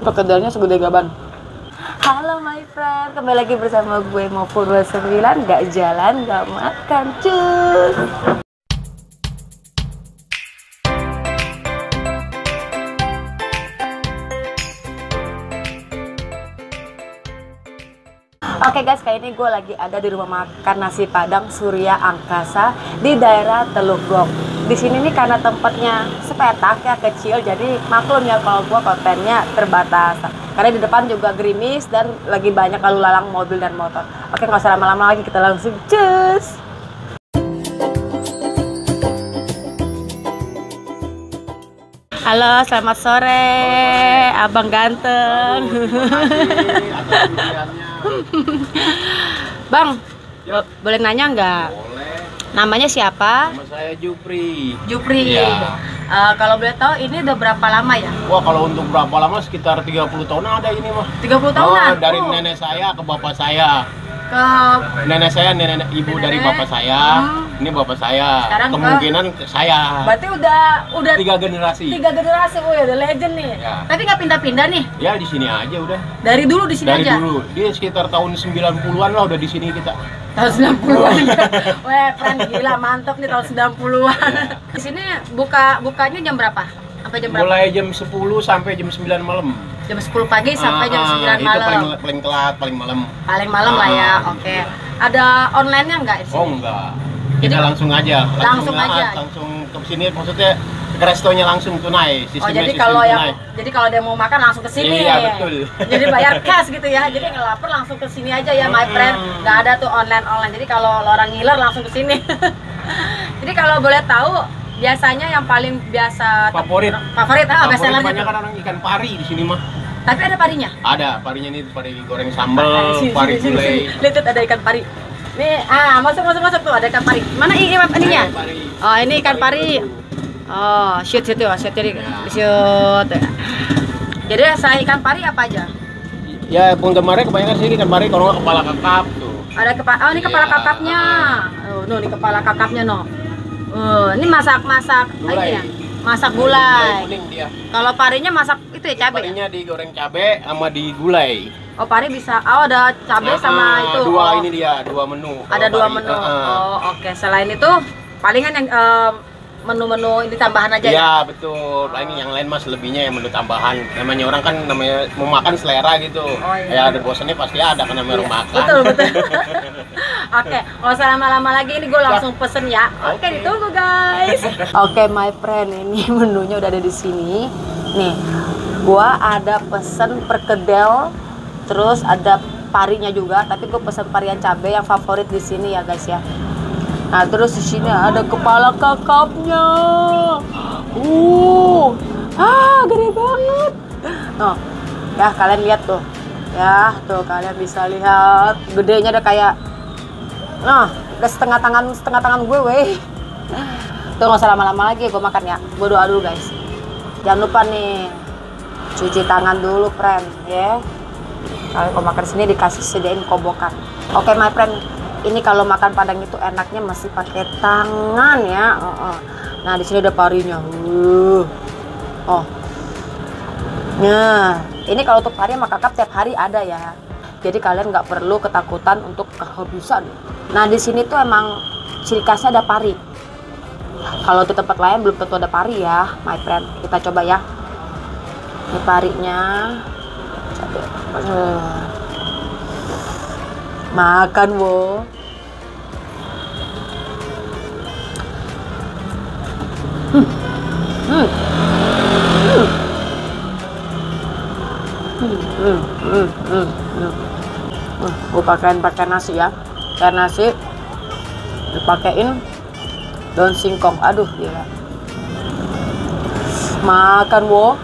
Perkedelnya segede gaban. Halo my friend, kembali lagi bersama gue Maupun 29. Gak jalan, gak makan, cus. Oke guys, kali ini gue lagi ada di rumah makan nasi Padang Surya Angkasa di daerah Teluk Gong. Di sini nih karena tempatnya sepetak ya, kecil, jadi maklum ya kalau gue kontennya terbatas. Karena di depan juga gerimis dan lagi banyak lalu lalang mobil dan motor. Oke, nggak usah lama-lama lagi, kita langsung cus. Halo, selamat sore, abang ganteng. Bang, boleh nanya nggak? Boleh. Namanya siapa? Nama saya Jupri. Jupri. Ya. Kalau boleh tahu ini udah berapa lama ya? Wah, kalau untuk berapa lama sekitar 30 tahun ada ini mah. 30 tahunan? Dari nenek saya ke bapak saya. Ke Nenek saya, nenek ibu dari bapak saya. Ini bapak saya. Sekarang kemungkinan ke saya. Berarti udah 3 generasi. 3 generasi, oh ya udah legend nih. Ya. Tapi nggak pindah-pindah nih? Ya di sini aja udah. Dari dulu di sini Dari aja? dulu. Dia sekitar tahun 90-an lah udah di sini kita. Tahun 90-an. Weh, keren, gila, mantap nih tahun 90-an. Ya. Di sini bukanya jam berapa? Sampai jam berapa? Mulai jam 10 sampai jam 9 malam. Jam 10 pagi sampai jam 9 itu malam. paling telat, paling malam. Paling malam lah ya. Oke. Ada online-nya nggak di sini? Oh enggak. Kita langsung aja. Langsung aja. Langsung ke sini, maksudnya ke restonya langsung tunai. Oh, jadi kalau dia mau makan langsung ke sini. Iya, betul. Jadi bayar cash gitu ya. Jadi nggak lapar langsung ke sini aja ya, my friend. Nggak ada tuh online. Jadi kalau orang ngiler langsung ke sini. Jadi kalau boleh tahu, biasanya yang paling biasa favorit best sellernya banyak kan orang ikan pari di sini mah. Tapi ada parinya? Ada, parinya nih pari goreng sambal, pari gulai. Lihat ada ikan pari. Nih, masuk tuh, ada ikan pari. Mana ininya? Oh, ini ikan pari. Oh, shoot ya, shoot. Jadi selain ikan pari apa aja? Ya, penggemarnya kebanyakan sih ikan pari, kalau nggak kepala kakap tuh. Ada ini kepala kakapnya. Oh, ini kepala kakapnya ini masak ini ya. Masak gulai. Kuning dia. Kalau parinya masak itu ya, cabai. Parinya digoreng cabai sama digulai. Oh, pari bisa. Oh, ada cabai sama itu. Dua ini dia, 2 menu. Ada 2 menu. Oh, oke. Selain itu palingan yang menu-menu ini tambahan aja ya? Iya, betul. Paling yang lain mas lebihnya yang menu tambahan. Namanya orang kan mau makan selera gitu. Oh, iya. Ya ada bosannya pasti ada kan namanya orang makan. Betul. Oke, nggak usah lama-lama lagi, ini gue langsung pesen ya. Oke, ditunggu guys. Oke, my friend, ini menunya udah ada di sini. Nih, gua ada pesen perkedel, terus ada parinya juga, tapi gue pesen varian cabai yang favorit di sini ya guys ya. Nah, terus di sini ada kepala kakapnya. Gede banget. Noh, ya kalian lihat tuh. Ya, tuh kalian bisa lihat. Gedenya ada kayak udah setengah tangan gue, weh. Tuh nggak usah lama-lama lagi, gue makan ya. Gue doa dulu guys. Jangan lupa nih, cuci tangan dulu, friend, ya. Kalau mau makan sini dikasih sediain kobokan. Oke, my friend. Ini kalau makan Padang itu enaknya masih pakai tangan ya. Nah, di sini ada parinya. Nah, ini kalau untuk pari sama kakap tiap hari ada ya. Jadi kalian nggak perlu ketakutan untuk kehabisan. Nah, di sini tuh emang ciri khasnya ada pari. Kalau di tempat lain belum tentu ada pari ya, my friend. Kita coba ya. Ini parinya. Makan, wo. Gue pakai nasi ya. Kayak nasi dipakein daun singkong. Aduh, gila. Makan, wo.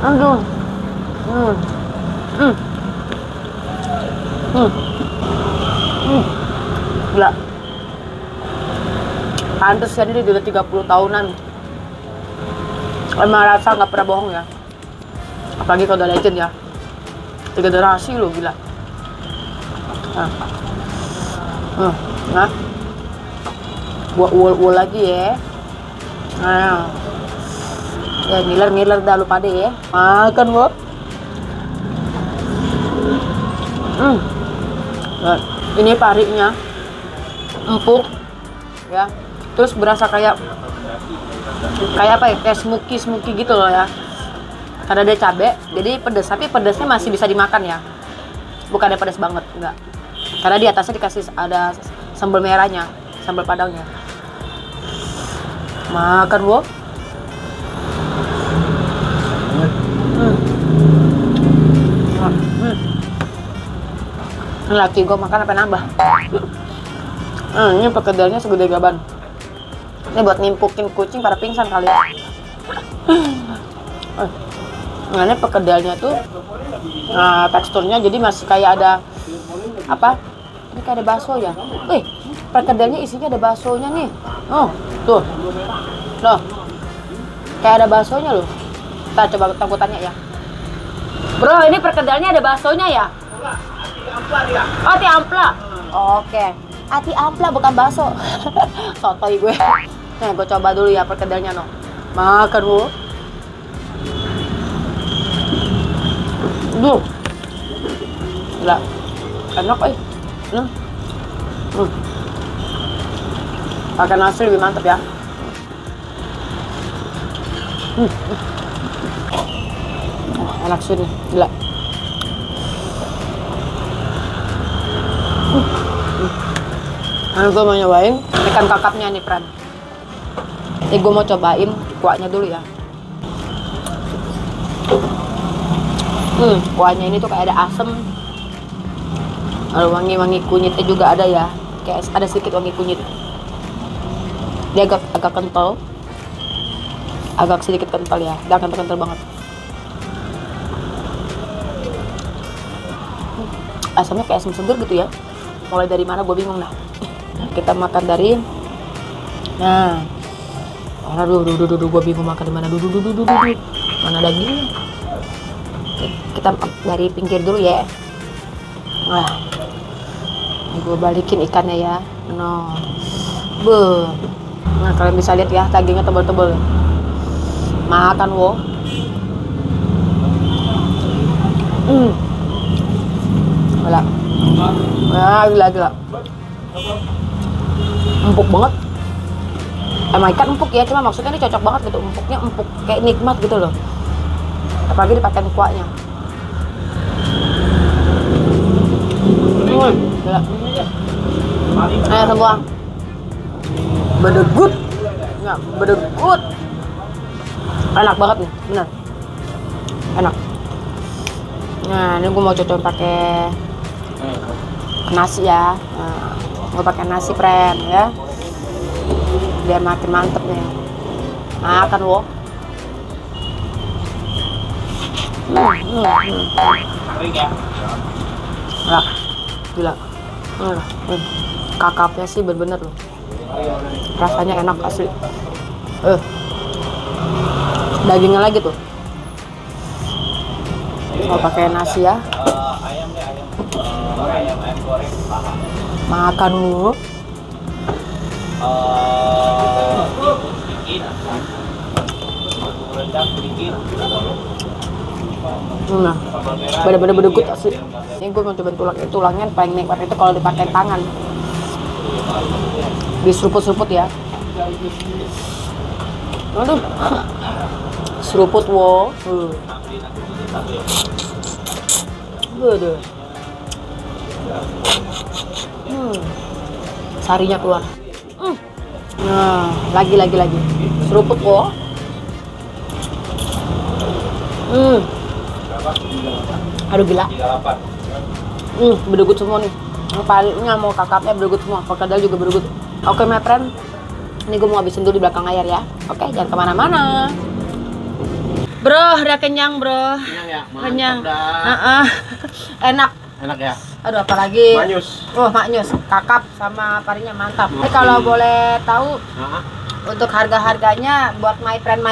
Aduh. Gila. Pantes ya, ini udah 30 tahunan. Emang rasa nggak pernah bohong ya. Apalagi kalau udah legend ya. 3 generasi lo, gila. Nah, gua uul lagi ya. Nah, Ya ngiler-ngiler dah lupa deh ya. Makan gua. Nah, ini parinya empuk ya. Terus berasa kayak apa ya? Kayak smoky gitu loh ya. Karena ada cabai, jadi pedas. Tapi pedasnya masih bisa dimakan ya. Bukan ada pedas banget, enggak. Karena di atasnya dikasih ada sambal merahnya, sambal padangnya. Makan gua. Laki gue makan apa nambah. Ini perkedelnya segede gaban. Ini buat nimpukin kucing pada pingsan kali. Nah, ini perkedelnya tuh teksturnya jadi masih kayak ada apa? Ini kayak ada bakso ya. Perkedelnya isinya ada baksonya nih. Oh, tuh. Loh. Kayak ada baksonya loh. Kita coba aku tanya ya. Bro, ini perkedelnya ada baksonya ya? Oh, ati ampla. Oke. Ati ampla bukan bakso. Sotoy gue. Nih, gue coba dulu ya perkedelnya no. Makan bu. Duh. Gila. Enak Pakai nasi lebih mantap ya. Enak sih nih. Gila. Nah, gue mau nyobain ikan kakapnya nih, friend. Gue mau cobain kuahnya dulu ya. Kuahnya ini tuh kayak ada asem. Ada wangi-wangi kunyitnya juga ada ya. Kayak ada sedikit wangi kunyit. Dia agak kental. Agak sedikit kental ya. Dia kental banget. Asamnya kayak asam seger gitu ya. Mulai dari mana gue bingung dah. Kita makan dari aduh gue bingung makan di mana. Mana dagingnya. Kita dari pinggir dulu ya. Nah, gue balikin ikannya ya. Nah, kalian bisa lihat ya, dagingnya tebal-tebal. Makan wo. Gila. Empuk banget. Emang ikan empuk ya, cuma maksudnya ini cocok banget gitu. Empuknya empuk, kayak nikmat gitu loh. Apalagi dipakai kuahnya. Gila. Ayo semua. Bedegut. Ya, bedegut. Enak banget nih, bener. Enak. Nah, ini gue mau cocokin pakai nasi ya. Nah, gue pakai nasi, friend ya. Biar makin mantep nih. Makan wo. Gila. Kakapnya sih bener-bener loh. Rasanya enak asli. Dagingnya lagi tuh. Mau pakai nasi ya. Makan dulu. Nah, bener-bener bedegut asli. Ini gue mau coba tulangnya paling nikmat itu kalau dipakai tangan. Diseruput-seruput ya. Aduh. Seruput wo. Waduh. Sarinya keluar. Nah, lagi. Seruput wo. Aduh gila. Bedegut semua nih. Yang palingnya mau kakapnya bedegut semua. Perkedel juga bedegut. Oke, my friend. Ini gue mau habisin dulu di belakang layar ya. Oke, jangan kemana-mana. Bro, udah kenyang bro. Kenyang ya? Kenyang. Enak. Enak ya? Aduh, apalagi Maknyus. Maknyus. Kakap sama parinya mantap. Kalau boleh tahu untuk harga-harganya buat my friend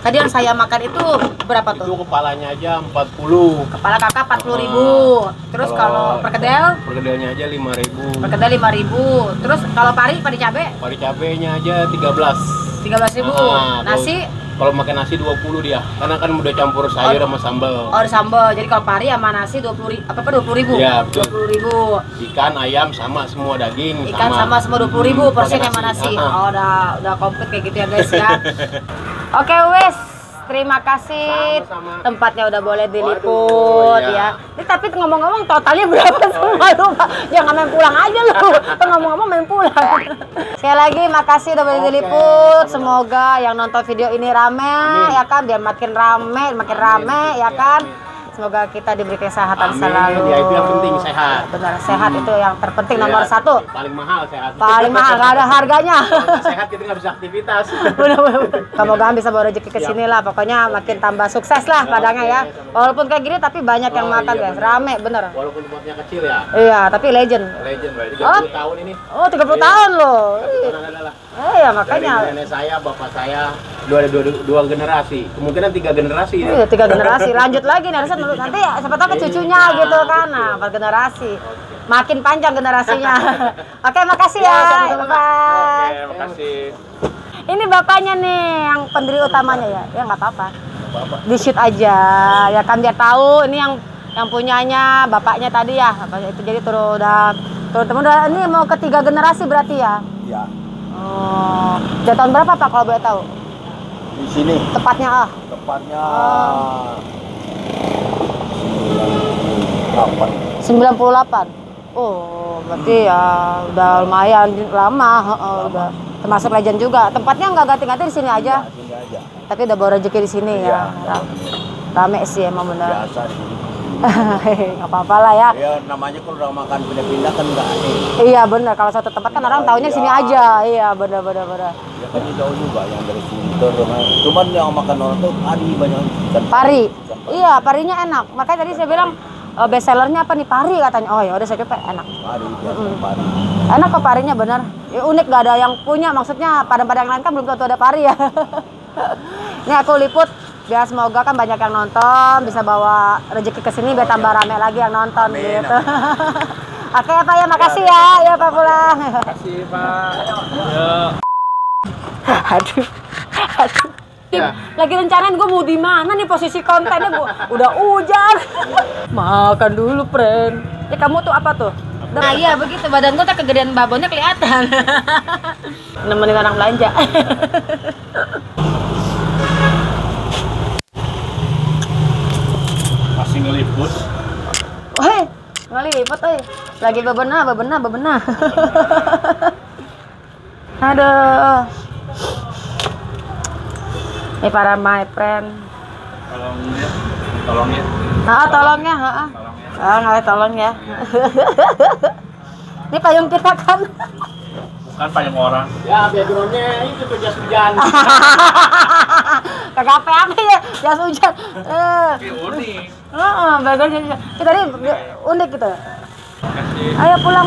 tadi yang saya makan itu berapa tuh? Itu kepalanya aja 40. Kepala kakap 40.000. Terus kalau perkedelnya aja 5.000. Perkedel 5.000. Terus kalau pari cabe? Pari cabenya aja 13. 13.000. Nasi? kalau makan nasi 20 dia. Karena kan udah campur sayur sama sambal. Oh, ada sambal. Jadi kalau pari sama nasi 20.000 20.000. Iya, betul. 20.000. Ikan, ayam sama semua daging Ikan sama semua 20.000 porsi pakai sama nasi. Ah, ah. Oh, udah komplit kayak gitu ya guys ya. Oke wes, terima kasih. Sama-sama. Tempatnya udah boleh diliput. Waduh, ya. ya. Ini tapi ngomong-ngomong totalnya berapa semua lu? Jangan main pulang aja lu. Ngomong-ngomong main pulang. Sekali lagi makasih udah boleh Oke, diliput. sama-sama. Semoga yang nonton video ini rame. Amin. Ya kan, biar makin rame, makin rame ya kan. Semoga kita diberi kesehatan Amin. selalu. Ya, itu yang penting, sehat. Benar, sehat itu yang terpenting nomor Iya, 1. paling mahal sehat. Paling mahal, nggak ada harganya. Kalau nggak sehat kita nggak bisa aktivitas. Bener-bener. Semoga bisa bawa rezeki ke sini lah. Pokoknya makin tambah sukses lah Padangnya ya. Walaupun kayak gini tapi banyak yang Oh, makan iya, guys. bener. Rame bener. Walaupun tempatnya kecil ya. Iya, tapi legend. Legend, 30 Oh. tahun ini. Oh, 30 Iya. tahun loh. Tahun adalah. Iya, Dari makanya. nenek saya, bapak saya, dua generasi. Kemungkinan 3 generasi. Iya, 3 generasi. Lanjut lagi nih, harusnya nanti siapa tahu ke cucunya Iya, gitu kan. Nah, 4 generasi. Makin panjang generasinya. Oke, makasih ya. sama-sama. Bye. Oke, makasih. Ini bapaknya nih yang pendiri utamanya ya. Ya nggak apa-apa. Bapak. Di shoot aja ya kan biar tahu ini yang punyanya bapaknya tadi ya. Itu jadi turun udah ini mau ke 3 generasi berarti ya. Ya, Oh, udah tahun berapa Pak kalau boleh tahu? di sini Tepatnya tepatnya Oh. 98. 98. Oh, berarti ya udah lumayan lama, udah termasuk legend juga. Tempatnya nggak ganti-ganti di sini aja. Sini aja. Tapi udah bawa rezeki di sini ya. Iya. Rame sih emang bener. Biasa di sini. Nggak apa-apa lah ya. Ya namanya kalau udah makan pindah-pindah kan nggak aneh. Iya bener, kalau satu tempat kan orang taunya sini aja. Iya bener. Ya kan jauh juga yang dari Sunter. Cuman yang makan orang tuh pari banyak ikan Pari, ikan iya parinya enak. Makanya tadi saya bilang best sellernya apa nih pari katanya. Oh ya udah saya coba enak. Pari, biasa pari. Enak kok parinya bener. Ya, unik gak ada yang punya. Maksudnya padang-padang lain kan belum tentu ada pari ya. Ini aku liput biar semoga kan banyak yang nonton, bisa bawa rezeki ke sini biar tambah rame lagi yang nonton. Amin, Gitu. Oke Pak ya, makasih ya. Ya Pak pulang. Makasih, Pak. Ya. Aduh. Ya. Lagi rencanain gue mau di mana nih posisi kontennya, udah hujan. Makan dulu, friend. Ya kamu tuh apa tuh? Nah iya begitu, badan gue tak kegedean babonnya kelihatan. Nemenin orang belanja. Masih ngeliput. Woi, ngelipet euy. Lagi bebenah. Aduh. Ini para my friend. Tolongnya. Tolongnya, nggak tolong ya. Ini payung kita kan. Bukan payung orang. Ya, backgroundnya itu tuh jas hujan. Kagak apa-apa ya, jas hujan. Unik. Backgroundnya. Kita tadi unik gitu. Makasih. Ayo pulang.